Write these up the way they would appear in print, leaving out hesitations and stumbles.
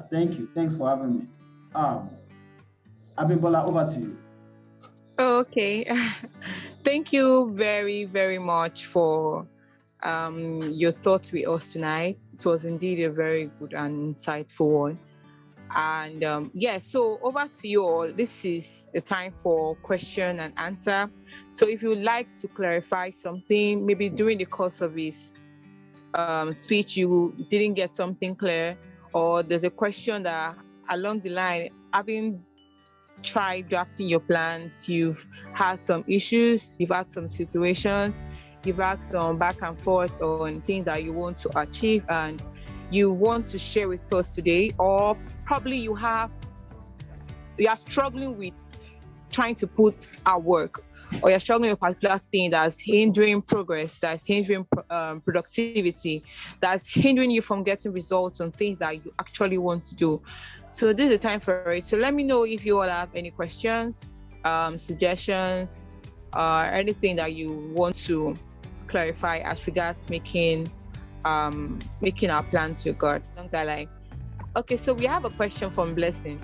thank you. Thanks for having me. Abimbola, over to you. Okay. Thank you very, very much for your thoughts with us tonight. It was indeed a very good and insightful one. And yeah, so over to you all. This is the time for question and answer. So if you would like to clarify something, maybe during the course of his speech you didn't get something clear, or there's a question that along the line, having tried drafting your plans, you've had some issues, you've had some situations, you've had some back and forth on things that you want to achieve, and you want to share with us today, or probably you are struggling with trying to put at work, or you're struggling with a particular thing that's hindering progress, that's hindering productivity, that's hindering you from getting results on things that you actually want to do. So this is the time for it. So let me know if you all have any questions, suggestions, anything that you want to clarify as regards making our plans with God along that line. Okay, so we have a question from Blessing.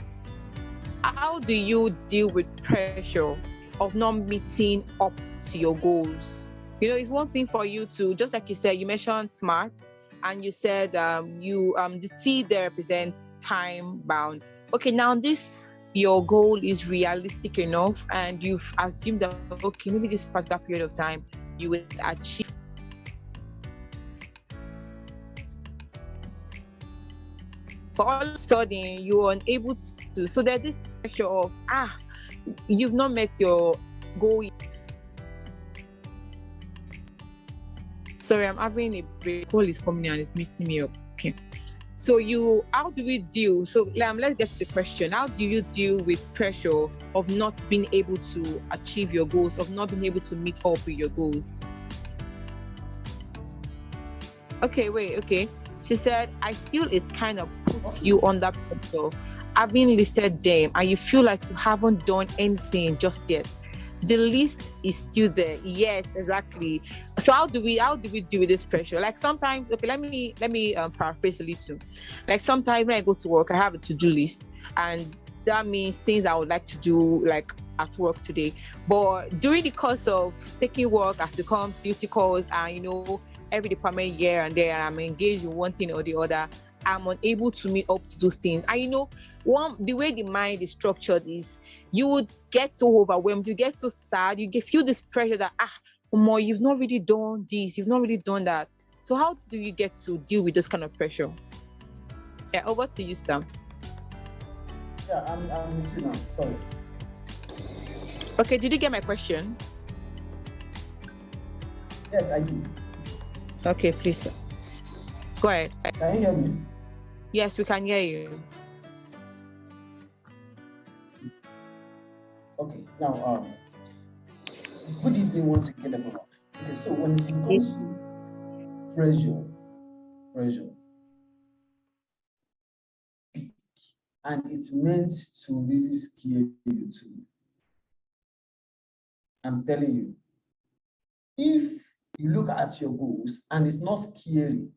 How do you deal with pressure of not meeting up to your goals? It's one thing for you to, just like you said, you mentioned smart, and you said the T there represent time bound. Okay, now this your goal is realistic enough, and you've assumed that okay, maybe this particular period of time you will achieve. But all of a sudden you're unable to. So there's this pressure of you've not met your goal. Sorry, I'm having a break. Call is coming and it's meeting me up. Okay. So how do we deal? So let's get to the question. How do you deal with pressure of not being able to achieve your goals, of not being able to meet up with your goals? Okay. She said, I feel it kind of puts you under pressure, having listed them, and you feel like you haven't done anything just yet. The list is still there. Yes, exactly. So how do we deal with this pressure? Like sometimes, okay, let me paraphrase a little. Like sometimes when I go to work, I have a to-do list, and that means things I would like to do, like at work today. But during the course of taking work as it comes, duty calls, and every department here and there, and I'm engaged in one thing or the other, I'm unable to meet up to those things. And the way the mind is structured is you would get so overwhelmed, you get so sad, you feel this pressure that more, you've not really done this, you've not really done that. So how do you get to deal with this kind of pressure? Yeah, over to you, Sam. Yeah, I'm with you now. Sorry. Okay, did you get my question? Yes, I do. Okay, please. Go ahead. Can you hear me? Yes, we can hear you. Okay, now, good evening once again, everyone. Okay, so when it comes to pressure, big, and it's meant to really scare you too. I'm telling you, if you look at your goals and it's not scary,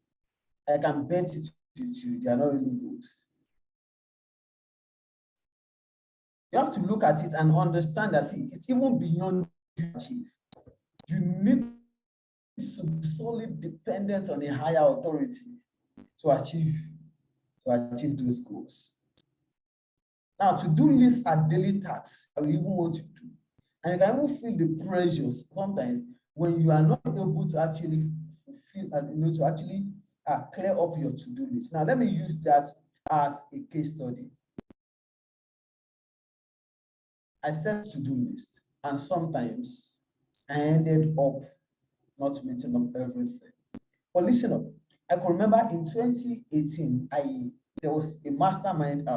I can bet it with you, they are not really goals. You have to look at it and understand that it's even beyond you achieve. You need to be solely dependent on a higher authority to achieve those goals. Now, to-do lists are daily tasks that we even want to do. And you can even feel the pressures sometimes when you are not able to actually fulfill and to actually clear up your to-do list. Now, let me use that as a case study. I set to-do list, and sometimes I ended up not meeting up everything. But listen up, I can remember in 2018, there was a mastermind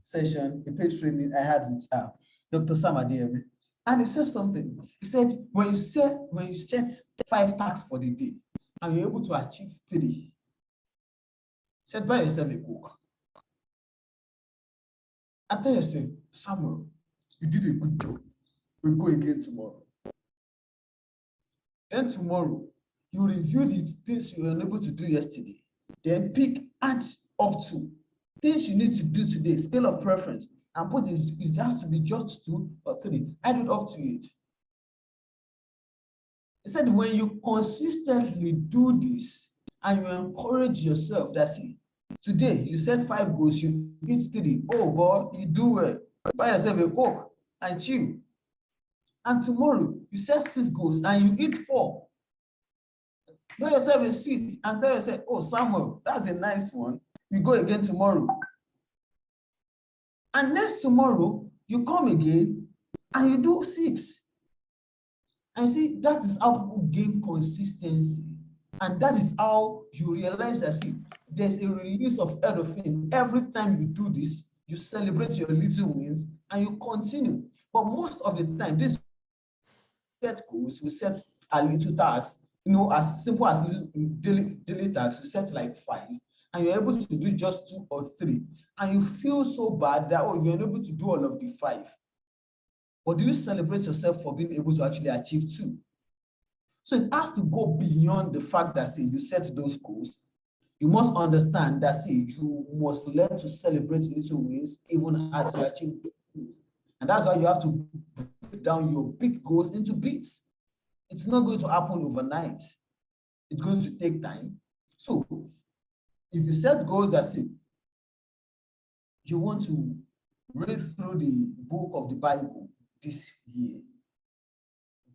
session, a paid training I had with Dr. Sam Adeyemi. And he said something. He said, when you set 5 tasks for the day and you're able to achieve 3, set by yourself a cook. And tell yourself, Samuel, you did a good job. We'll go again tomorrow. Then tomorrow, you review the things you were unable to do yesterday. Then add up to things you need to do today, scale of preference, and put it has to be just 2 or 3. Add it up to 8. He said, when you consistently do this and you encourage yourself, that's it. Today, you set 5 goals, you eat 3. Oh, boy, you do well. Buy yourself a Coke and chill. And tomorrow, you set 6 goals and you eat 4. Buy yourself a sweet and tell yourself, oh, Samuel, that's a nice one. You go again tomorrow. And next tomorrow, you come again and you do 6. And see, that is how people gain consistency. And that is how you realize that, see, there's a release of endorphin. Every time you do this, you celebrate your little wins and you continue. But most of the time, this set goals, we set a little tasks, as simple as little daily tasks, we set like 5, and you're able to do just 2 or 3. And you feel so bad that, oh, you're unable to do all of the 5. But do you celebrate yourself for being able to actually achieve 2? So it has to go beyond the fact that, see, you set those goals. You must understand that, see, you must learn to celebrate little wins even as you achieve big goals. And that's why you have to break down your big goals into bits. It's not going to happen overnight. It's going to take time. So if you set goals that, see, you want to read through the book of the Bible this year,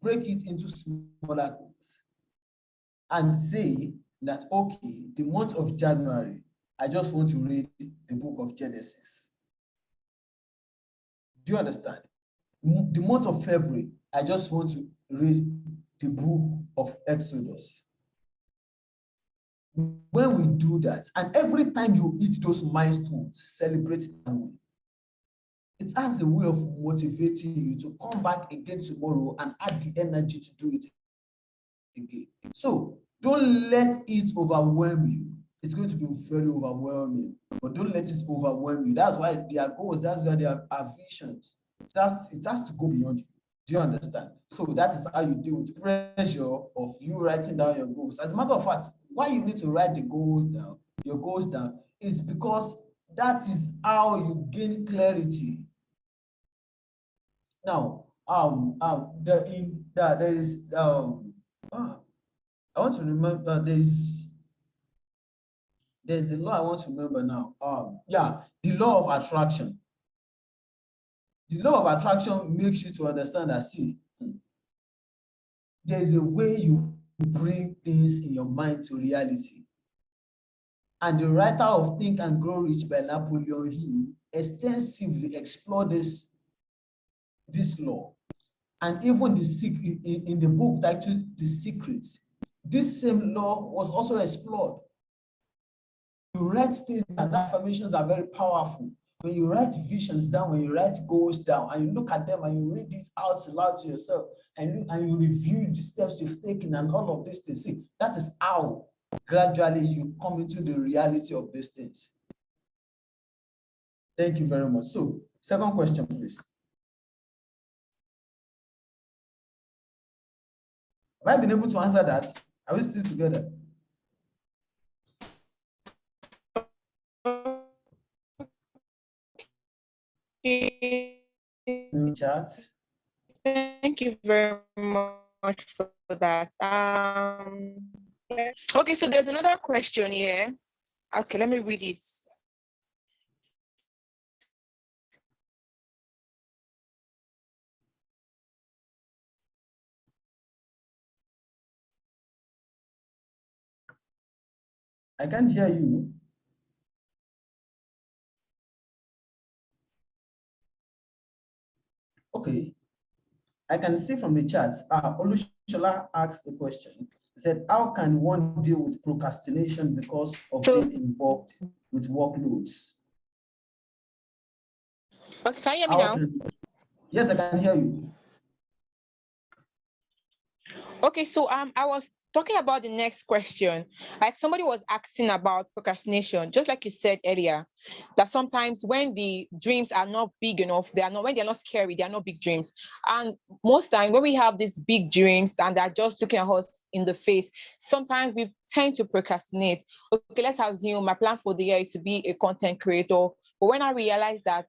break it into smaller goals and say that, okay, the month of January, I just want to read the book of Genesis. Do you understand? The month of February, I just want to read the book of Exodus. When we do that, and every time you hit those milestones, celebrate them. It has a way of motivating you to come back again tomorrow and add the energy to do it again. So don't let it overwhelm you. It's going to be very overwhelming, but don't let it overwhelm you. That's why there are goals, that's why there are visions. It has to go beyond you. Do you understand? So that is how you deal with pressure of you writing down your goals. As a matter of fact, why you need to write the goals down, your goals down, is because that is how you gain clarity. Now, there is I want to remember there's a law I want to remember now. Yeah, the law of attraction. The law of attraction makes you to understand that, see, there's a way you bring things in your mind to reality. And the writer of Think and Grow Rich by Napoleon Hill extensively explored this law. And even in the book titled The Secrets, this same law was also explored. You write things and affirmations are very powerful. When you write visions down, when you write goals down, and you look at them and you read it out loud to yourself, and you review the steps you've taken and all of these things, see, that is how gradually you come into the reality of these things. Thank you very much. So, second question, please. Have I been able to answer that? Are we still together? In chat. Thank you very much for that. Okay, so there's another question here. Okay, let me read it. I can't hear you. Okay. I can see from the chat, Olushola asked the question. He said, how can one deal with procrastination because of being involved with workloads? Okay, can you hear me now? Yes, I can hear you. Okay, so I was talking about the next question, like somebody was asking about procrastination, just like you said earlier, that sometimes when the dreams are not big enough, they are not, when they're not scary, they are not big dreams. And most time when we have these big dreams and they're just looking at us in the face, sometimes we tend to procrastinate. Okay, let's assume my plan for the year is to be a content creator. But when I realize that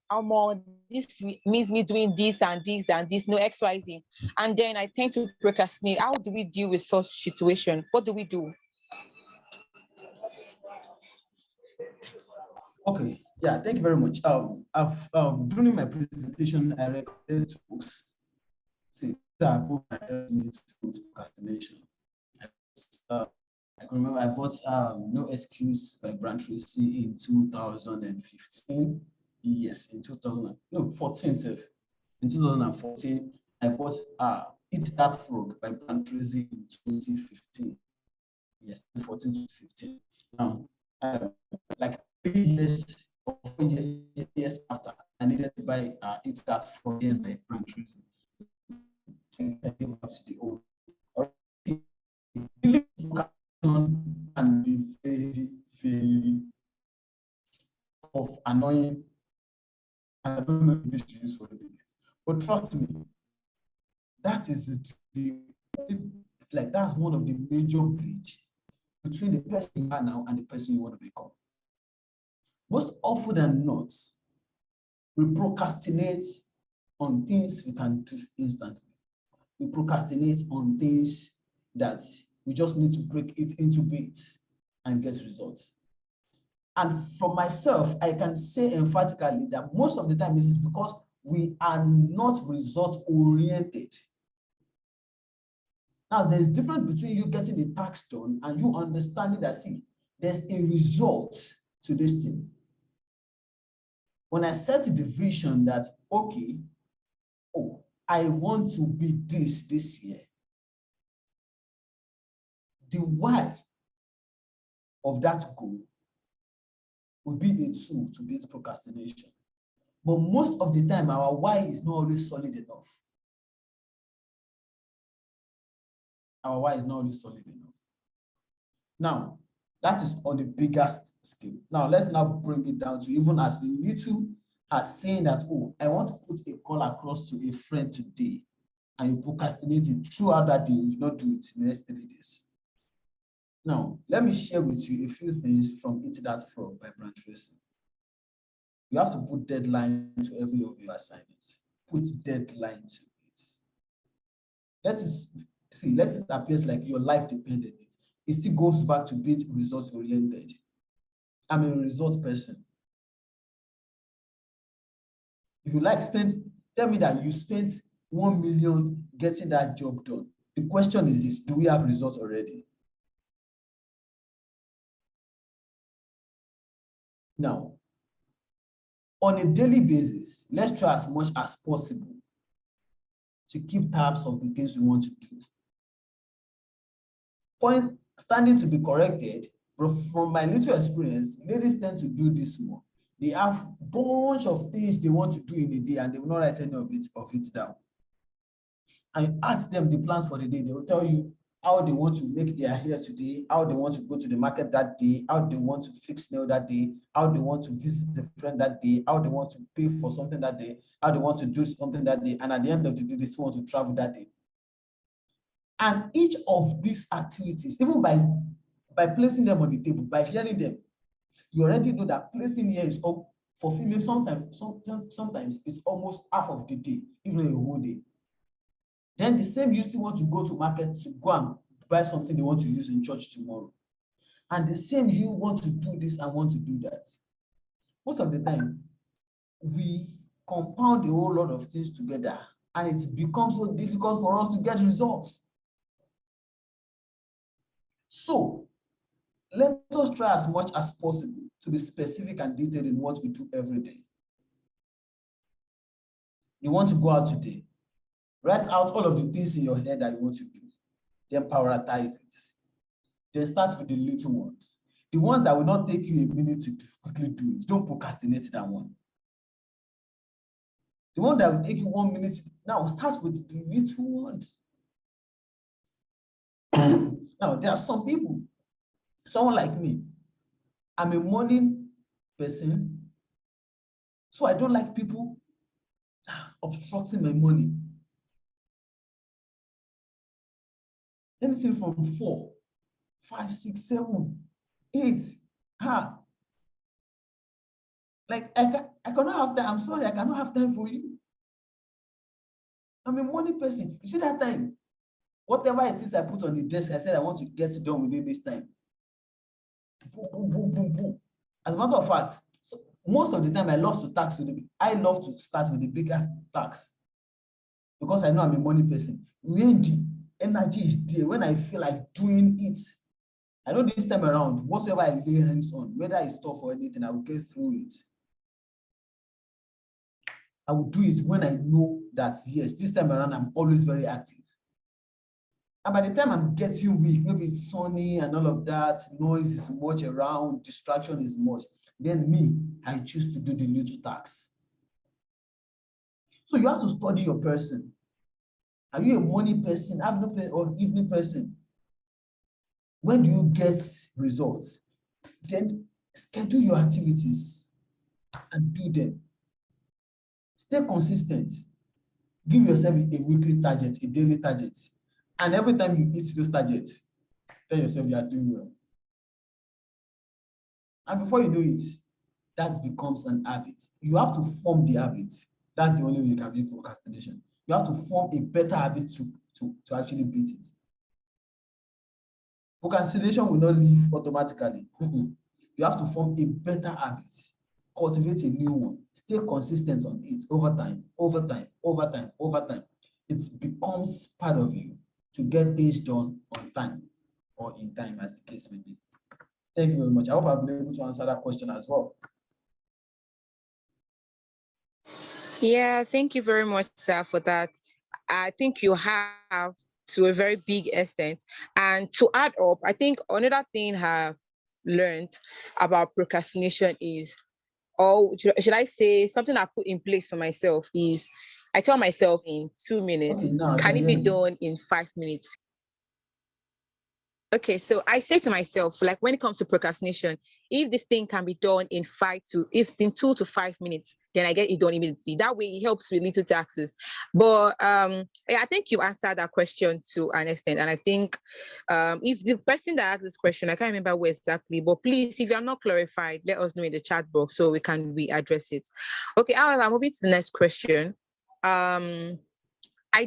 this means me doing this and this and this, no XYZ, and then I tend to procrastinate. How do we deal with such situation? What do we do? Okay, yeah, thank you very much. I've during my presentation, I recommended two books. See, that book that helped me to with procrastination. Uh, I can remember I bought No Excuse by Brian Tracy in 2015. Yes, in 2000, no, 14, self. In 2014, I bought Eat That Frog by Brian Tracy in 2015. Yes, 2014 to 15. Now, like 3 years or 4 years after, I needed to buy Eat That Frog again by Brian Tracy. And I came back to the old. And be very, very of annoying. I don't know this to use for the baby. But trust me, that is like that's one of the major bridge between the person you are now and the person you want to become. Most often than not, we procrastinate on things we can do instantly. We procrastinate on things that we just need to break it into bits and get results. And for myself, I can say emphatically that most of the time it is because we are not result oriented. Now, there's difference between you getting the task done and you understanding that, see, there's a result to this thing. When I set the vision that, okay, oh, I want to be this year, the why of that goal will be a tool to beat procrastination. But most of the time, our why is not always solid enough. Our why is not always solid enough. Now, that is on the biggest scale. Now, let's now bring it down to even as little as saying that, oh, I want to put a call across to a friend today, and you procrastinate it throughout that day, you not do it in the next 3 days. Now, let me share with you a few things from Eat That Frog by Brian Tracy. You have to put deadline to every of your assignments. Put deadline to it. Let it appear like your life depended on it. It still goes back to being result oriented. I'm a result person. If you like tell me that you spent 1 million getting that job done. The question is this: do we have results already? Now, on a daily basis, let's try as much as possible to keep tabs of the things we want to do. Point standing to be corrected, but from my little experience, ladies tend to do this more. They have a bunch of things they want to do in a day and they will not write any of it down. And you ask them the plans for the day, they will tell you how they want to make their hair today, how they want to go to the market that day, how they want to fix nail that day, how they want to visit a friend that day, how they want to pay for something that day, how they want to do something that day, and at the end of the day, they still want to travel that day. And each of these activities, even by placing them on the table, by hearing them, you already know that placing here is up for females. Sometimes it's almost half of the day, even a whole day. Then the same you still want to go to market to go and buy something they want to use in church tomorrow. And the same you want to do this and want to do that. Most of the time, we compound a whole lot of things together and it becomes so difficult for us to get results. So let us try as much as possible to be specific and detailed in what we do every day. You want to go out today, write out all of the things in your head that you want to do, then prioritize it. Then start with the little ones. The ones that will not take you a minute to quickly do it. Don't procrastinate that one. The one that will take you 1 minute, now start with the little ones. Now, there are some people, someone like me, I'm a morning person, so I don't like people obstructing my morning. Anything from 4, 5, 6, 7, 8, like I cannot have time. I'm sorry, I cannot have time for you. I'm a morning person. You see that time? Whatever it is I put on the desk, I said I want to get it done within this time. Boom, boom, boom, boom, boom. As a matter of fact, so most of the time I love to start with the bigger tasks because I know I'm a morning person. When the energy is there, when I feel like doing it, I know this time around, whatever I lay hands on, whether it's tough or anything, I will get through it. I will do it when I know that, yes, this time around, I'm always very active. And by the time I'm getting weak, maybe it's sunny and all of that, noise is much around, distraction is much, then me, I choose to do the little tasks. So you have to study your person. Are you a morning person, afternoon person, or evening person? When do you get results? Then schedule your activities and do them. Stay consistent. Give yourself a weekly target, a daily target. And every time you hit those targets, tell yourself you are doing well. And before you know it, that becomes an habit. You have to form the habit. That's the only way you can beat procrastination. You have to form a better habit to actually beat it. Procrastination will not leave automatically. You have to form a better habit. Cultivate a new one. Stay consistent on it over time, over time, over time, over time. It becomes part of you to get things done on time or in time, as the case may be. Thank you very much. I hope I've been able to answer that question as well. Yeah, thank you very much, sir, for that. I think you have to a very big extent. And to add up, I think another thing I've learned about procrastination is, or should I say, something I put in place for myself is I tell myself in 2 minutes, Okay, now I can can it hear be you. done in 5 minutes? Okay, so I say to myself, like when it comes to procrastination, if this thing can be done in if in 2 to 5 minutes, then I get it done immediately. That way it helps with little taxes. But yeah, I think you answered that question to an extent. And I think if the person that asked this question, I can't remember where exactly, but please, if you are not clarified, let us know in the chat box so we can readdress it. Okay, I'm moving to the next question. I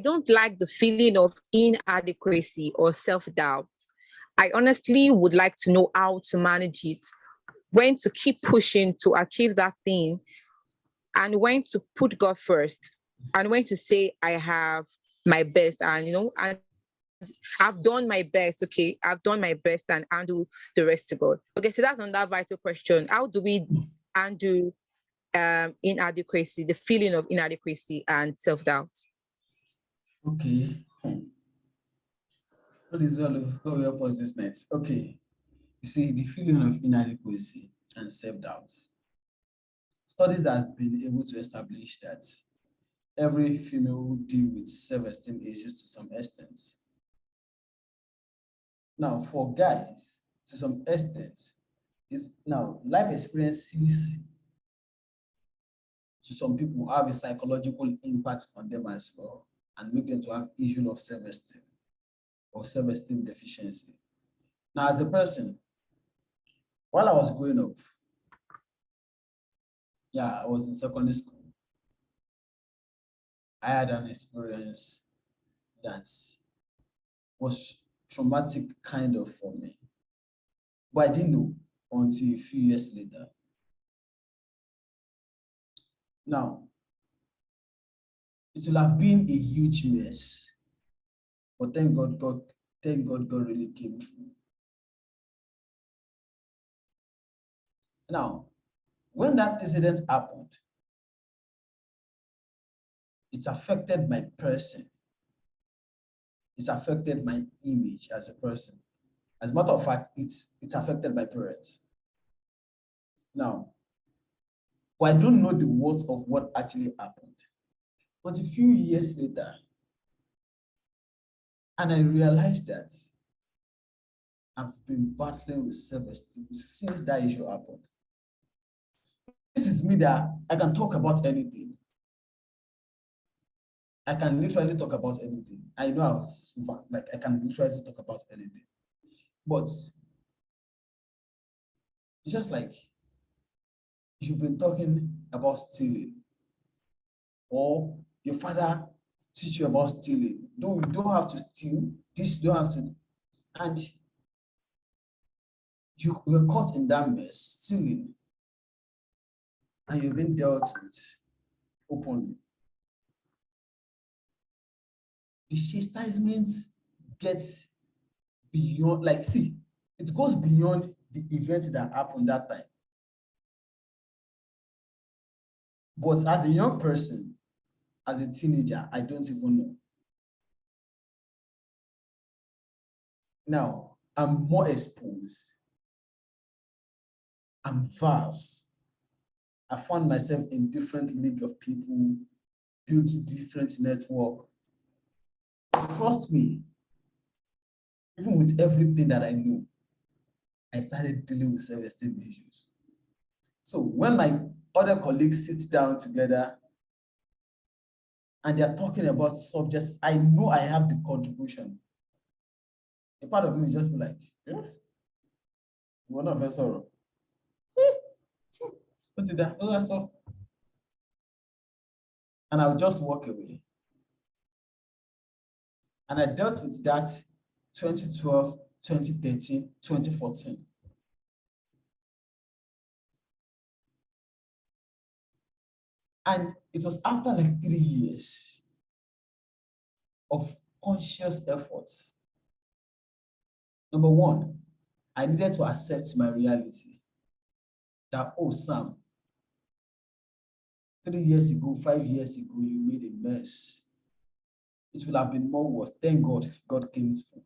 don't like the feeling of inadequacy or self-doubt. I honestly would like to know how to manage it, when to keep pushing to achieve that thing, and when to put God first, and when to say I have my best, and and I've done my best. Okay, I've done my best, and undo the rest to God. Okay, so that's another vital question. How do we undo inadequacy, the feeling of inadequacy and self-doubt? Okay. Please go help us this night. Okay. You see, the feeling of inadequacy and self-doubt. Studies has been able to establish that every female will deal with self-esteem issues to some extent. Now, for guys, to some extent, is now life experiences to some people have a psychological impact on them as well and make them to have issue of self-esteem or self-esteem deficiency. Now, as a person, while I was growing up, I was in secondary school. I had an experience that was traumatic kind of for me. But I didn't know until a few years later. Now, it will have been a huge mess, but thank God God really came through. Now, when that incident happened, it affected my person. It affected my image as a person. As a matter of fact, it affected my parents. Now, but I don't know the words of what actually happened. But a few years later, and I realized that I've been battling with self-esteem since that issue happened. This is me that I can talk about anything. I can literally talk about anything. I know I can literally talk about anything. But it's just like you've been talking about stealing, or your father teach you about stealing. You don't have to steal, this you don't have to, and you were caught in that mess, stealing, and you've been dealt with openly. The chastisement gets beyond, like, see, it goes beyond the events that happened that time. But as a young person, as a teenager, I don't even know. Now, I'm more exposed. I'm vast. I found myself in different league of people, built different network. Trust me, even with everything that I know, I started dealing with self-esteem issues. So when my other colleagues sit down together and they're talking about subjects, I know I have the contribution. A part of me will just be like, yeah, one of us sorrow. What did that? Oh, that's all. And I'll just walk away. And I dealt with that 2012, 2013, 2014. And it was after like 3 years of conscious efforts. Number one, I needed to accept my reality. That, oh, Sam, 3 years ago, 5 years ago, you made a mess. It will have been more worse. Thank God, God came through.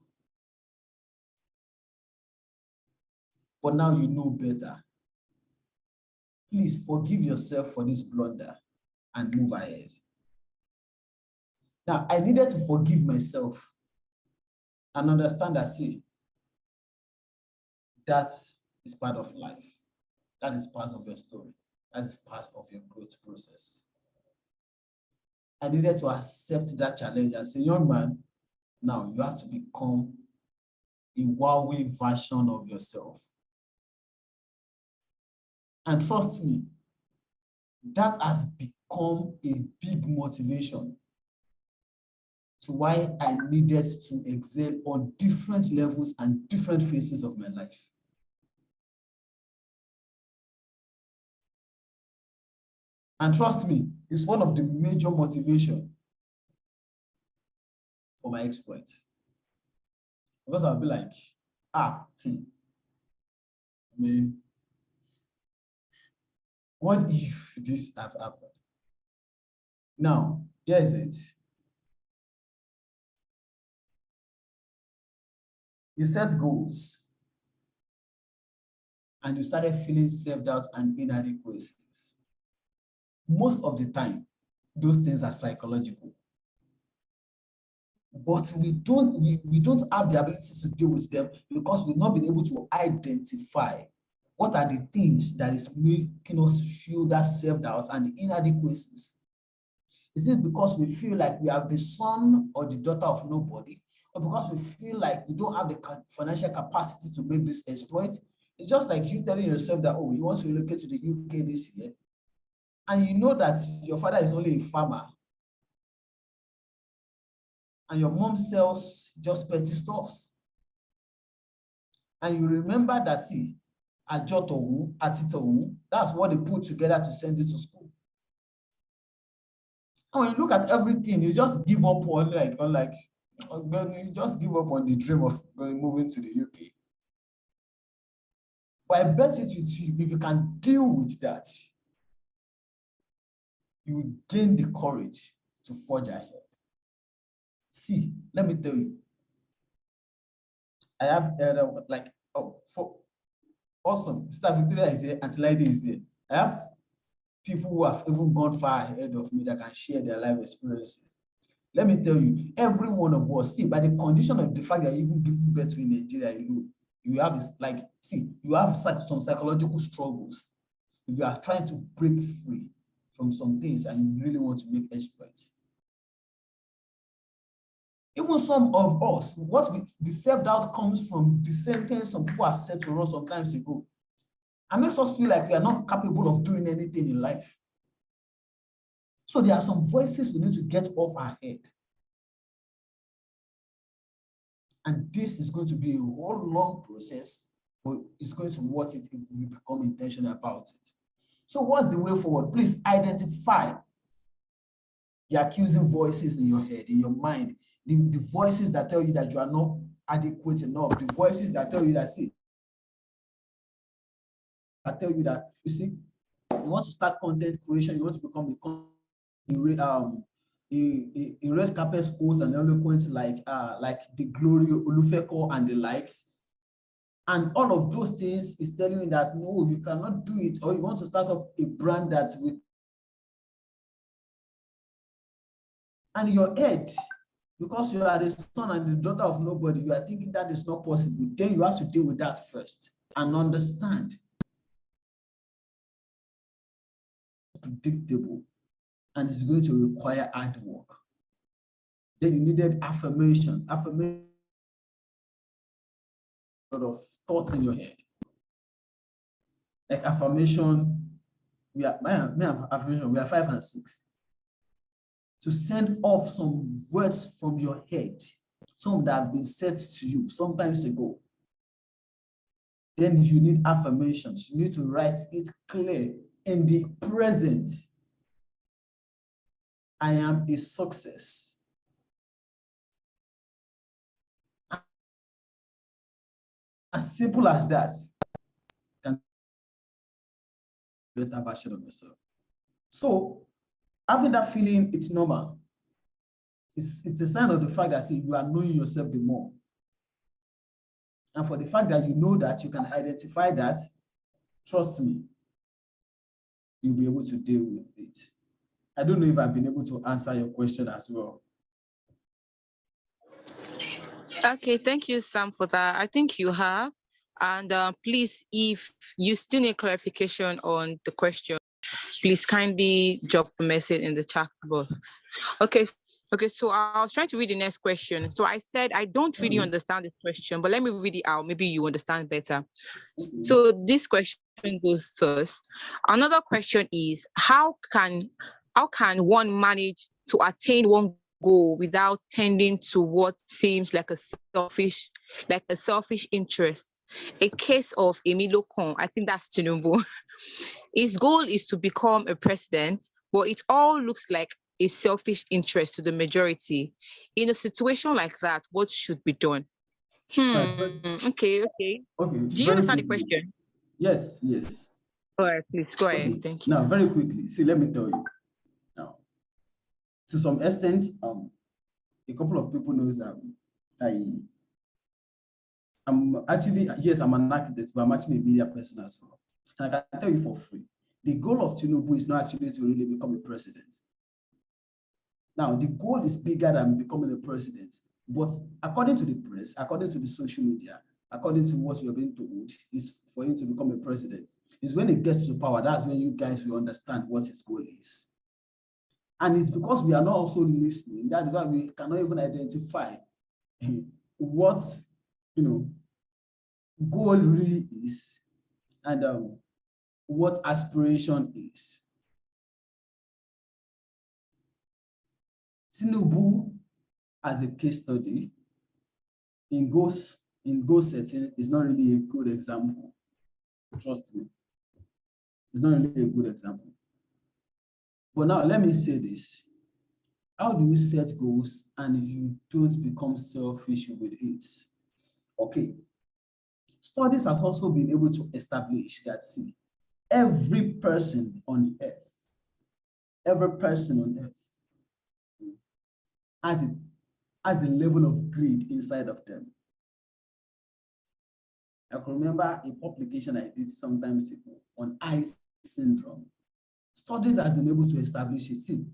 But now you know better. Please forgive yourself for this blunder and move ahead. Now, I needed to forgive myself and understand that, see, that is part of life. That is part of your story. That is part of your growth process. I needed to accept that challenge and say, young man, now you have to become a Huawei version of yourself. And trust me, that has become a big motivation to why I needed to excel on different levels and different phases of my life. And trust me, it's one of the major motivations for my exploits. Because I'll be like, man, what if this have happened? Now, here is it. You set goals and you started feeling self-doubt and inadequacies. Most of the time, those things are psychological. But we don't have the ability to deal with them because we've not been able to identify what are the things that is making us feel that self-doubt and the inadequacies. Is it because we feel like we are the son or the daughter of nobody, or because we feel like we don't have the financial capacity to make this exploit? It's just like you telling yourself that, oh, you want to relocate to the UK this year, and you know that your father is only a farmer, and your mom sells just petty stuffs. And you remember that, see, Ajotowu, Atitowu, that's what they put together to send you to school. And when you look at everything, you just give up on you just give up on the dream of moving to the UK. But I bet it with you, if you can deal with that, you will gain the courage to forge ahead. See, let me tell you, I have awesome. Sister Victoria is here, Auntie Lady is here. I have people who have even gone far ahead of me that can share their life experiences. Let me tell you, every one of us, see, by the condition of the fact that you even giving birth to in Nigeria alone, you have is like, see, you have some psychological struggles. If you are trying to break free from some things and you really want to make exploits. Even some of us, the self-doubt comes from the sentence some people have said to us some times ago. And makes us feel like we are not capable of doing anything in life. So there are some voices we need to get off our head. And this is going to be a whole long process, but it's going to worth it if we become intentional about it. So what's the way forward? Please identify the accusing voices in your head, in your mind, the voices that tell you that you are not adequate enough, the voices that tell you that, see, I tell you that, you see, you want to start content creation, you want to become a red carpet host and eloquent like the Glory Olufeko and the likes. And all of those things is telling you that no, you cannot do it, or you want to start up a brand that will. And your head, because you are the son and the daughter of nobody, you are thinking that is not possible. Then you have to deal with that first and understand. Predictable, and it's going to require hard work. Then you needed affirmation. A lot of thoughts in your head. Like affirmation, affirmation, we are 5 and 6. To send off some words from your head, some that have been said to you sometimes ago. Then you need affirmations. You need to write it clear in the present. I am a success. As simple as that. Can be a better version of yourself. So having that feeling, it's normal. It's a sign of the fact that, see, you are knowing yourself the more. And for the fact that you know that you can identify that, trust me, you'll be able to deal with it. I don't know if I've been able to answer your question as well. Okay, thank you, Sam, for that. I think you have. And please, if you still need clarification on the question, please kindly drop a message in the chat box. Okay, so I was trying to read the next question. So I said, I don't really understand the question, but let me read it out. Maybe you understand better. So this question goes thus. Another question is, how can one manage to attain one goal without tending to what seems like a selfish interest? A case of Emilio Con, I think that's Tinubu. His goal is to become a president, but it all looks like a selfish interest to the majority. In a situation like that, what should be done? Okay. Do you understand the question? Yes. All right, please go ahead. Thank you. Now, very quickly, see, let me tell you. Now, to some extent, a couple of people knows that I'm actually, yes, I'm an architect, but I'm actually a media person as well. And I can tell you for free, the goal of Tinubu is not actually to really become a president. Now, the goal is bigger than becoming a president, but according to the press, according to the social media, according to what you're being told, is for him to become a president. Is when he gets to power, that's when you guys will understand what his goal is. And it's because we are not also listening, that is why we cannot even identify what, goal really is and what aspiration is. Tinubu, as a case study, in goal setting, is not really a good example. Trust me. It's not really a good example. But now let me say this. How do you set goals and you don't become selfish with it? Okay. Studies has also been able to establish that, see, every person on earth has a level of greed inside of them. I can remember a publication I did sometimes ago on ICE syndrome. Studies have been able to establish it. See,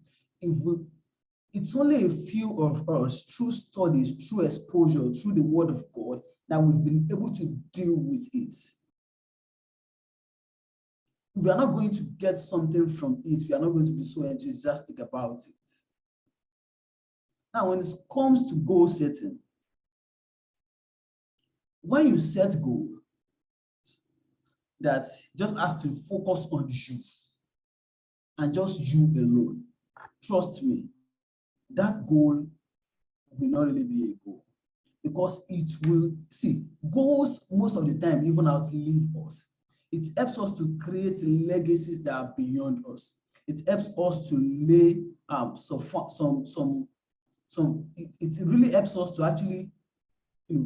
it's only a few of us, through studies, through exposure, through the word of God, that we've been able to deal with it. If we are not going to get something from it, we are not going to be so enthusiastic about it. Now, when it comes to goal setting, when you set goals that just has to focus on you and just you alone, trust me, that goal will not really be a goal, because it will, see, goals most of the time even outlive us. It helps us to create legacies that are beyond us. It helps us to lay it really helps us to actually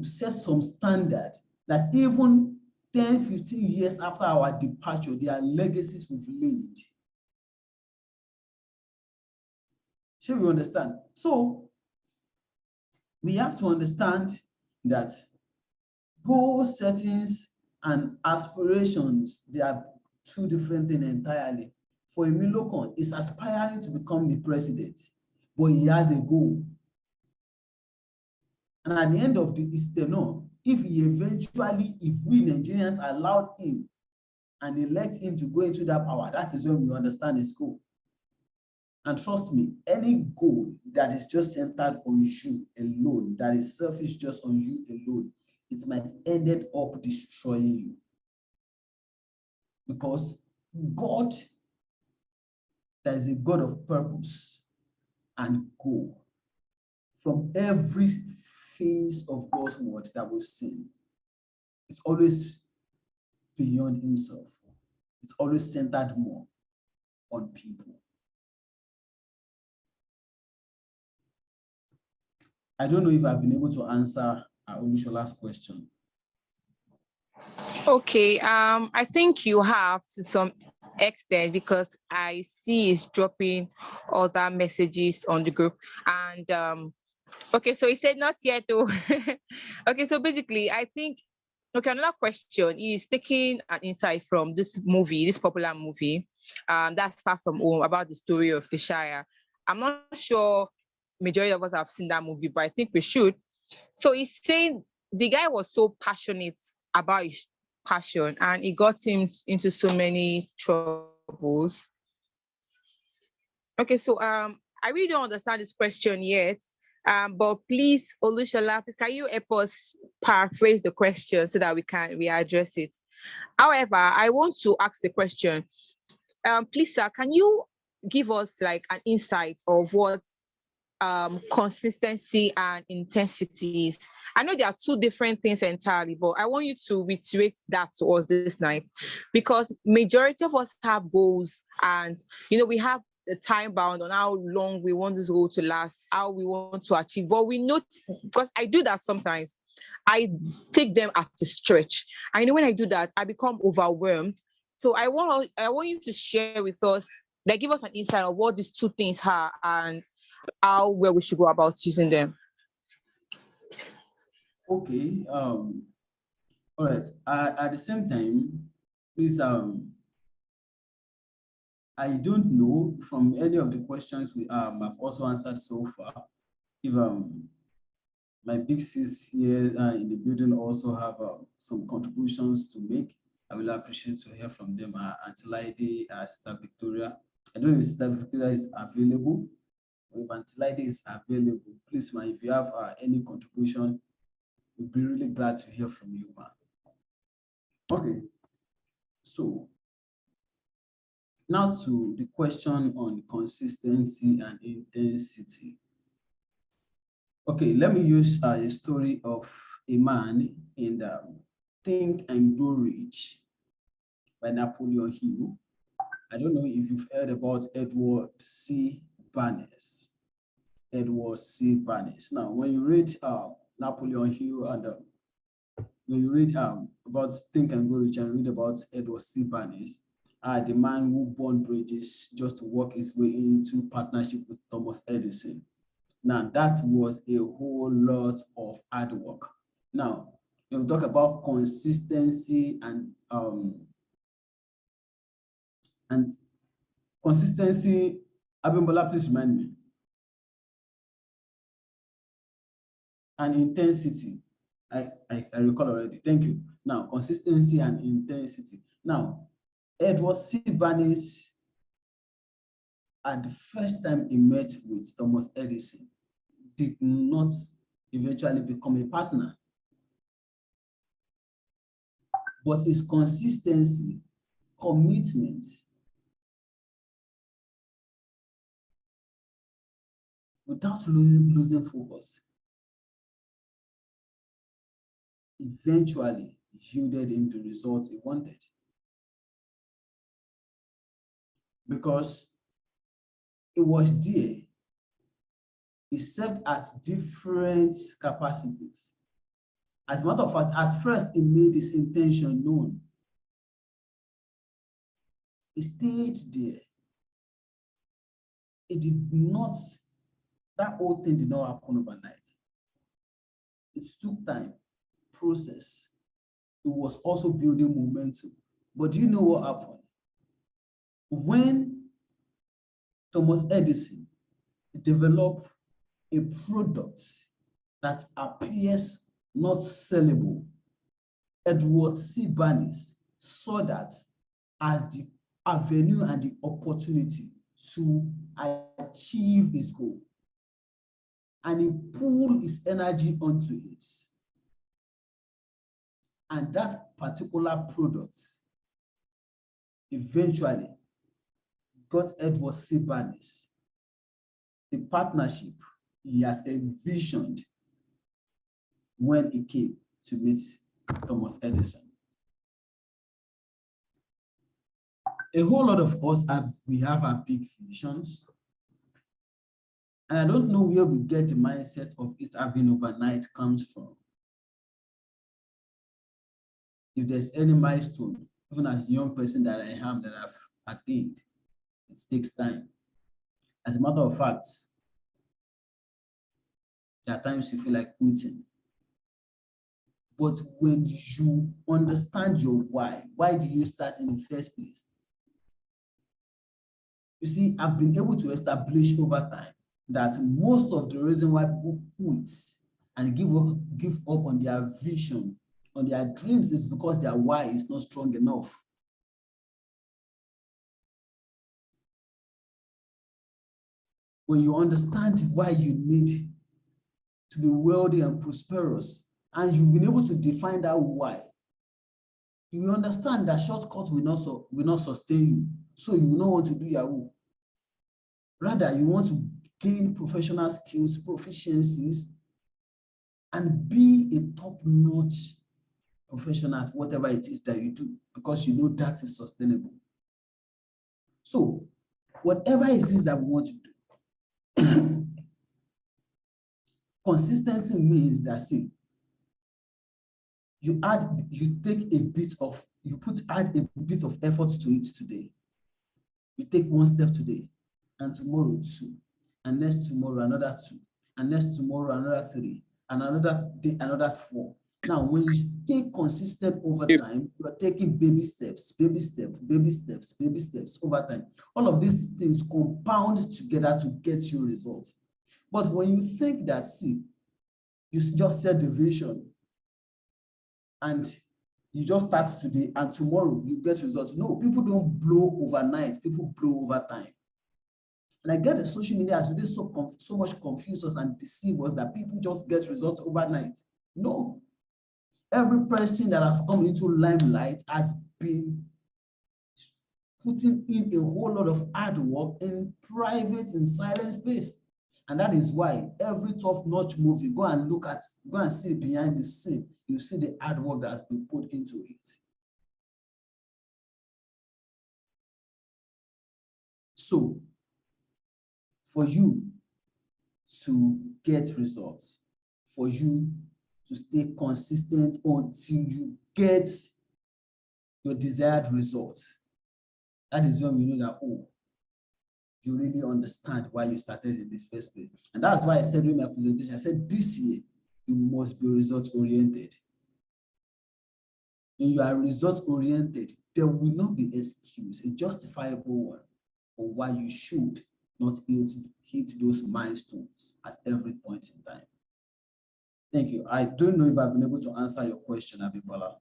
set some standard that even 10, 15 years after our departure, there are legacies we've laid. Shall we understand? So we have to understand that goal settings and aspirations, they are two different things entirely. For Emil Locon, he's aspiring to become the president, but he has a goal. And at the end of his tenure, if we Nigerians allowed him and elect him to go into that power, that is when we understand his goal. And trust me, any goal that is just centered on you alone, that is selfish just on you alone, it might end up destroying you. Because God, that is a God of purpose and goal. From every phase of God's word that we've seen, it's always beyond himself. It's always centered more on people. I don't know if I've been able to answer Olushola's question. Okay, I think you have to some extent, because I see it's dropping other messages on the group. And okay, so he said not yet though. Okay, so basically I think, okay, another question is taking an insight from this movie, this popular movie, that's Far From Home, about the story of the Shire. I'm not sure majority of us have seen that movie, but I think we should. So he's saying the guy was so passionate about his passion, and it got him into so many troubles. Okay, so I really don't understand this question yet. But please, Olushola, please, can you help us paraphrase the question so that we can readdress it? However, I want to ask the question. Please, sir, can you give us like an insight of what consistency and intensity is? I know there are two different things entirely, but I want you to reiterate that to us this night, because majority of us have goals, and we have the time bound on how long we want this goal to last, how we want to achieve. But we know, because I do that sometimes, I take them at a stretch. I know when I do that, I become overwhelmed. So I want you to share with us, like, give us an insight of what these two things are and how well we should go about using them. Okay. All right. At the same time, please, I don't know from any of the questions I've also answered so far, if my big sis here in the building also have some contributions to make. I will appreciate to hear from them. Auntie Laide, Sister Victoria. I don't know if Sister Victoria is available. If Auntie Laide is available, please, ma, if you have any contribution, we'd be really glad to hear from you, ma. Okay, so now to the question on consistency and intensity. Okay, let me use a story of a man in Think and Grow Rich by Napoleon Hill. I don't know if you've heard about Edward C. Barnes. Edward C. Barnes. Now, when you read Napoleon Hill and when you read about Think and Grow Rich and read about Edward C. Barnes, the man who burned bridges just to work his way into partnership with Thomas Edison. Now, that was a whole lot of hard work. Now, when we talk about consistency and consistency, Abimbola, please remind me. And intensity. I recall already. Thank you. Now, consistency and intensity. Now, Edward C. Bernays, at the first time he met with Thomas Edison, did not eventually become a partner. But his consistency, commitment, without losing focus, eventually yielded him the results he wanted. Because it was there, he served at different capacities. As a matter of fact, at first he made his intention known. He stayed there. It did not, that whole thing did not happen overnight. It took time, process. It was also building momentum. But do you know what happened? When Thomas Edison developed a product that appears not sellable, Edward C. Bernays saw that as the avenue and the opportunity to achieve his goal. And he pulled his energy onto it. And that particular product eventually got Edward C. Bernays the partnership he has envisioned when he came to meet Thomas Edison. A whole lot of us have our big visions. And I don't know where we get the mindset of it having overnight comes from. If there's any milestone, even as a young person that I am, that I've attained, it takes time. As a matter of fact, there are times you feel like quitting. But when you understand your why do you start in the first place? You see, I've been able to establish over time that most of the reason why people quit and give up on their vision, on their dreams, is because their why is not strong enough. When you understand why you need to be wealthy and prosperous, and you've been able to define that why, you understand that shortcuts will not sustain you. So you will not want to do Yahoo. Rather, you want to gain professional skills, proficiencies, and be a top-notch professional at whatever it is that you do, because you know that is sustainable. So whatever it is that we want to do, consistency means that, see, you add a bit of effort to it today. You take one step today, and tomorrow 2, and next tomorrow another 2, and next tomorrow another 3, and another day another 4. Now, when you stay consistent over time, you are taking baby steps over time. All of these things compound together to get you results. But when you think that, see, you just set the vision and you just start today and tomorrow you get results. No, people don't blow overnight, people blow over time. And I get the social media as today so much confuse us and deceive us that people just get results overnight. No. Every person that has come into limelight has been putting in a whole lot of hard work in private, in silent space. And that is why every top-notch movie, go and see behind the scene, you see the hard work that has been put into it. So, for you to get results, for you to stay consistent until you get your desired results, that is when we know that, oh, you really understand why you started in the first place. And that's why I said during my presentation, I said this year, you must be results-oriented. When you are results-oriented, there will not be excuse, a justifiable one, for why you should not hit those milestones at every point in time. Thank you. I don't know if I've been able to answer your question, Abibola.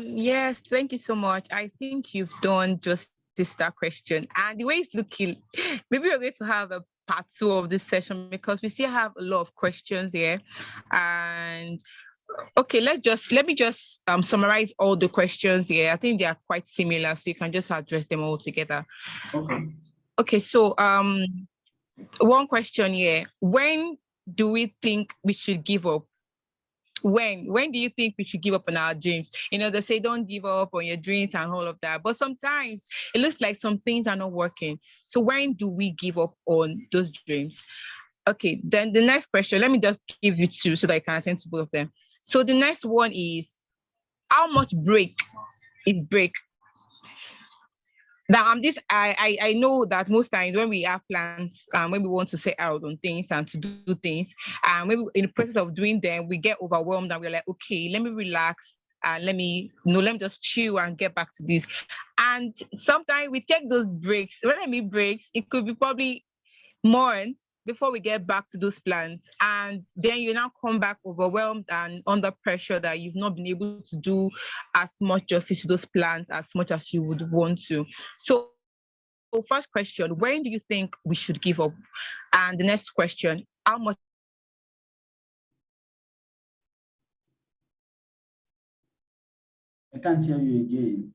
Yes, thank you so much. I think you've done justice to that question. And the way it's looking, maybe we're going to have a part two of this session because we still have a lot of questions here. And okay, let me just summarize all the questions here. I think they are quite similar, so you can just address them all together. Okay. Okay, so one question here. When do we think we should give up? When do you think we should give up on our dreams? You know, they say don't give up on your dreams and all of that, but sometimes it looks like some things are not working. So when do we give up on those dreams? Okay, then the next question, let me just give you two so that I can attend to both of them. So the next one is, how much break it break? Now, I know that most times when we have plans, when we want to set out on things and to do things, and maybe in the process of doing them, we get overwhelmed and we're like, okay, let me relax and let me just chill and get back to this. And sometimes we take those breaks. When I mean breaks, it could be probably months before we get back to those plans. And then you now come back overwhelmed and under pressure that you've not been able to do as much justice to those plans as much as you would want to. So, first question, when do you think we should give up? And the next question, how much? I can't hear you again.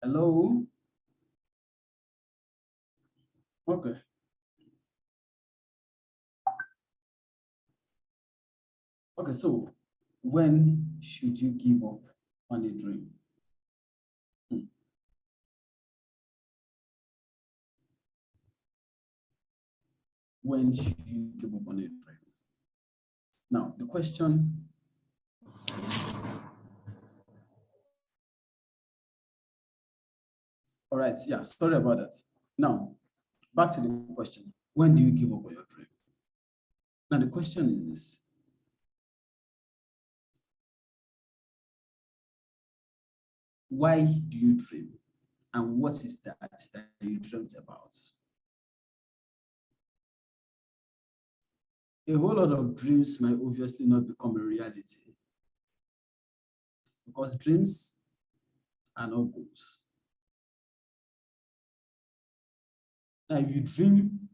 Hello? Okay. Okay, so when should you give up on a dream? When should you give up on a dream? Now, the question. All right, yeah, sorry about that. Now, back to the question. When do you give up on your dream? Now, the question is this. Why do you dream? And what is that you dreamt about? A whole lot of dreams might obviously not become a reality because dreams are not goals. Now, if you dream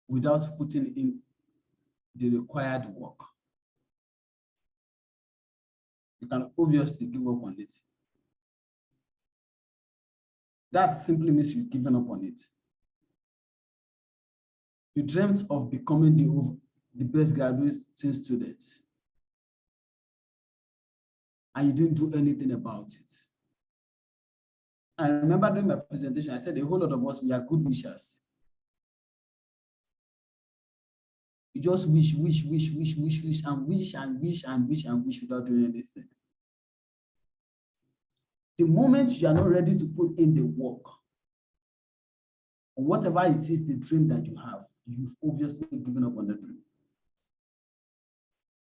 without putting in the required work, you can obviously give up on it. That simply means you've given up on it. You dreamt of becoming the best graduating student, and you didn't do anything about it. I remember during my presentation, I said a whole lot of us, we are good wishers. You just wish, and wish without doing anything. The moment you are not ready to put in the work, or whatever it is, the dream that you have, you've obviously given up on the dream.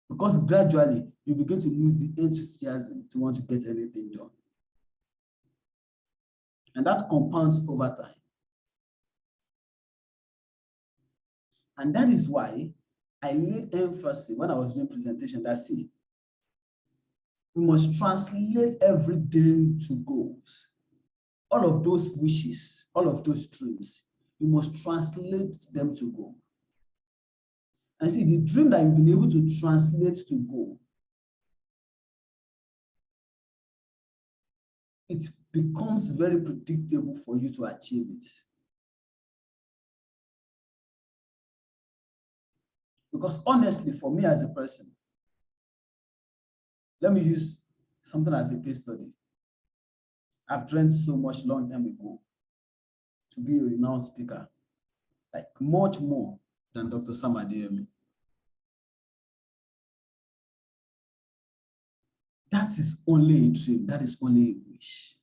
Because gradually, you begin to lose the enthusiasm to want to get anything done. And that compounds over time. And that is why I laid emphasis when I was doing presentation that, see, we must translate every dream to goals. All of those wishes, all of those dreams, you must translate them to goal. And see, the dream that you've been able to translate to goal, it becomes very predictable for you to achieve it. Because honestly, for me as a person, let me use something as a case study. I've dreamed so much long time ago to be a renowned speaker, like much more than Dr. Sam Adeyemi. That is only a dream, that is only a wish.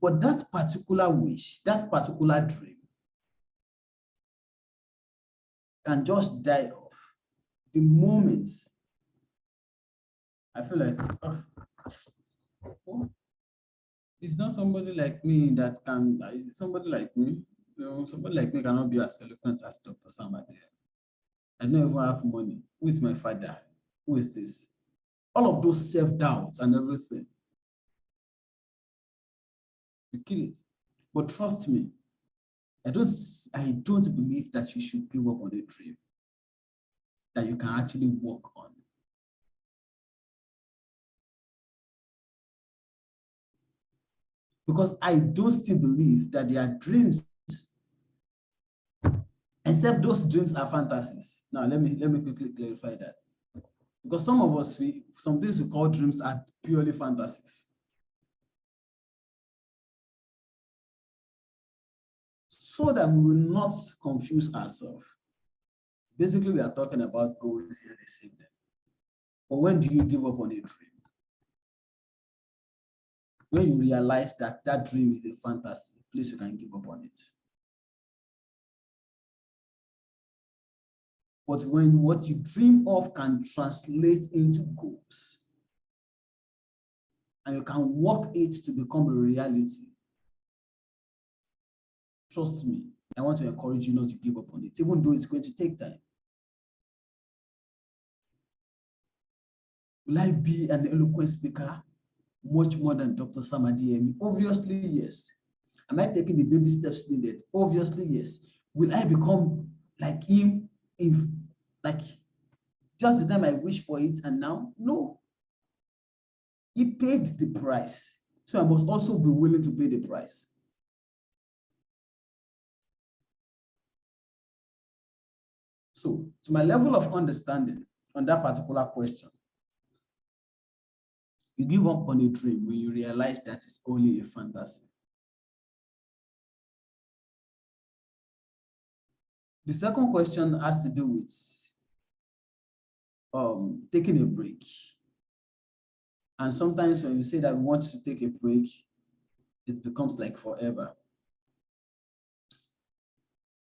But that particular wish, that particular dream, can just die off the moment I feel like, oh, it's not somebody like me that can, somebody like me, somebody like me cannot be as eloquent as Dr. Sam Adeyemi. I don't even have money. Who is my father? Who is this? All of those self-doubts and everything. You kill it. But trust me, I don't believe that you should give up on a dream that you can actually work on. Because I don't still believe that there are dreams, except those dreams are fantasies. Now, let me quickly clarify that. Because some of us, some things we call dreams are purely fantasies. So that we will not confuse ourselves. Basically, we are talking about goals here this evening. But when do you give up on a dream? When you realize that that dream is a fantasy, please, you can give up on it. But when what you dream of can translate into goals, and you can work it to become a reality, trust me, I want to encourage you not to give up on it, even though it's going to take time. Will I be an eloquent speaker much more than Dr. Sam Adeyemi? Obviously, yes. Am I taking the baby steps needed? Obviously, yes. Will I become like him if, like, just the time I wish for it and now? No. He paid the price. So I must also be willing to pay the price. So, to my level of understanding on that particular question, you give up on a dream when you realize that it's only a fantasy. The second question has to do with taking a break. And sometimes when you say that we want to take a break, it becomes like forever.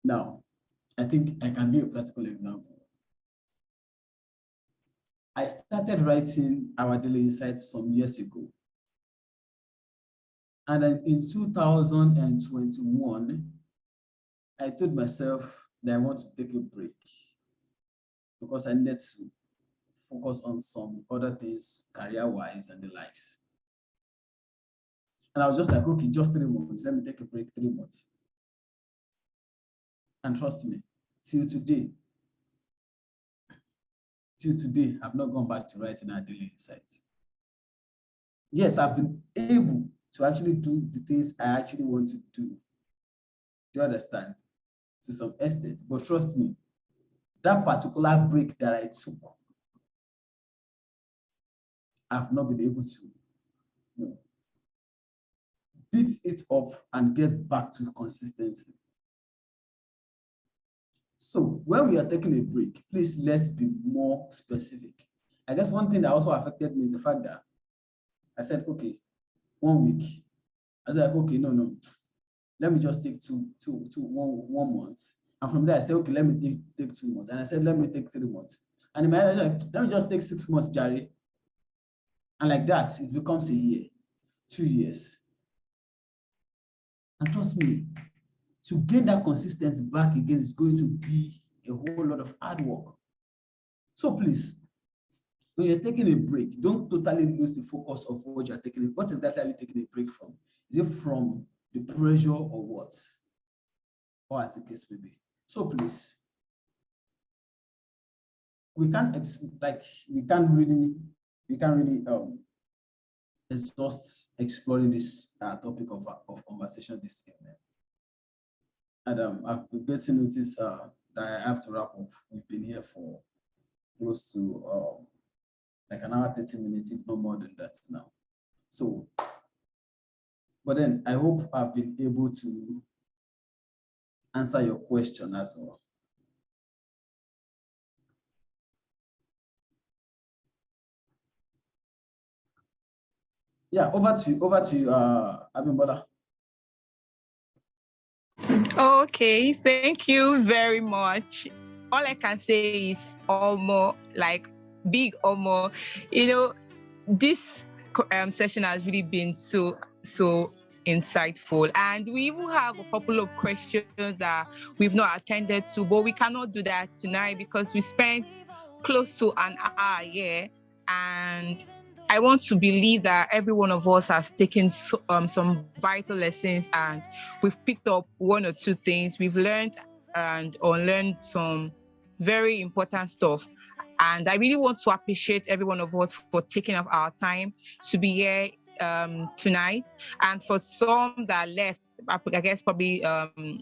Now, I think I can give a practical example. I started writing our daily insights some years ago. And then in 2021, I told myself that I want to take a break because I needed to focus on some other things, career-wise and the likes. And I was just like, okay, just 3 months. Let me take a break, 3 months. And trust me, till today, I've not gone back to writing our daily insights. Yes, I've been able to actually do the things I actually want to do. Do you understand? To some extent, but trust me, that particular break that I took, I've not been able to beat it up and get back to consistency. So when we are taking a break, please let's be more specific. I guess one thing that also affected me is the fact that I said, okay, 1 week. I was like, okay, no. Let me just take one month. And from there, I said, okay, let me take 2 months. And I said, let me take 3 months. And in my head, I was like, let me just take 6 months, Jerry. And like that, it becomes a year, 2 years. And trust me, to gain that consistency back again is going to be a whole lot of hard work. So please, when you're taking a break, don't totally lose the focus of what you're taking. What exactly are you taking a break from? Is it from the pressure or what? Or as the case may be. So please, we can't really exhaust exploring this topic of conversation this evening. And I've been getting notice that I have to wrap up. We've been here for close to like an hour, 30 minutes, if not more than that now. So, but then I hope I've been able to answer your question as well. Yeah, over to you, Abimbola. Okay, thank you very much. all I can say is almost like big almost. This session has really been so insightful, and we even have a couple of questions that we've not attended to, but we cannot do that tonight because we spent close to an hour here, and I want to believe that every one of us has taken some vital lessons, and we've picked up one or two things. We've learned and unlearned some very important stuff. And I really want to appreciate every one of us for taking up our time to be here tonight. And for some that left, I guess probably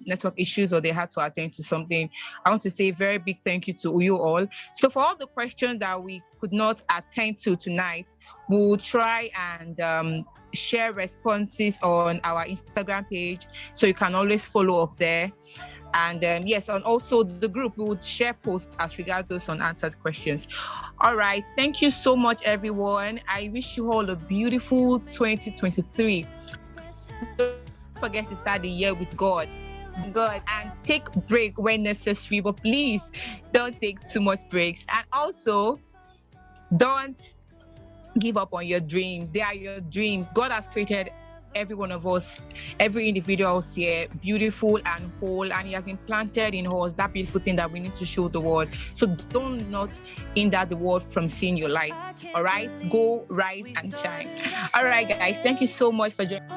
network issues or they had to attend to something, I want to say a very big thank you to you all. So for all the questions that we could not attend to tonight, we'll try and share responses on our Instagram page, so you can always follow up there. And yes, and also the group, we would share posts as regards those unanswered questions. All right. Thank you so much, everyone. I wish you all a beautiful 2023. Don't forget to start the year with God, and take a break when necessary, but please don't take too much breaks. And also, don't give up on your dreams. They are your dreams. God has created every one of us, every individual here, beautiful and whole, and He has implanted in us that beautiful thing that we need to show the world. So don't not hinder the world from seeing your light. All right, go rise and shine. All right, guys, thank you so much for joining.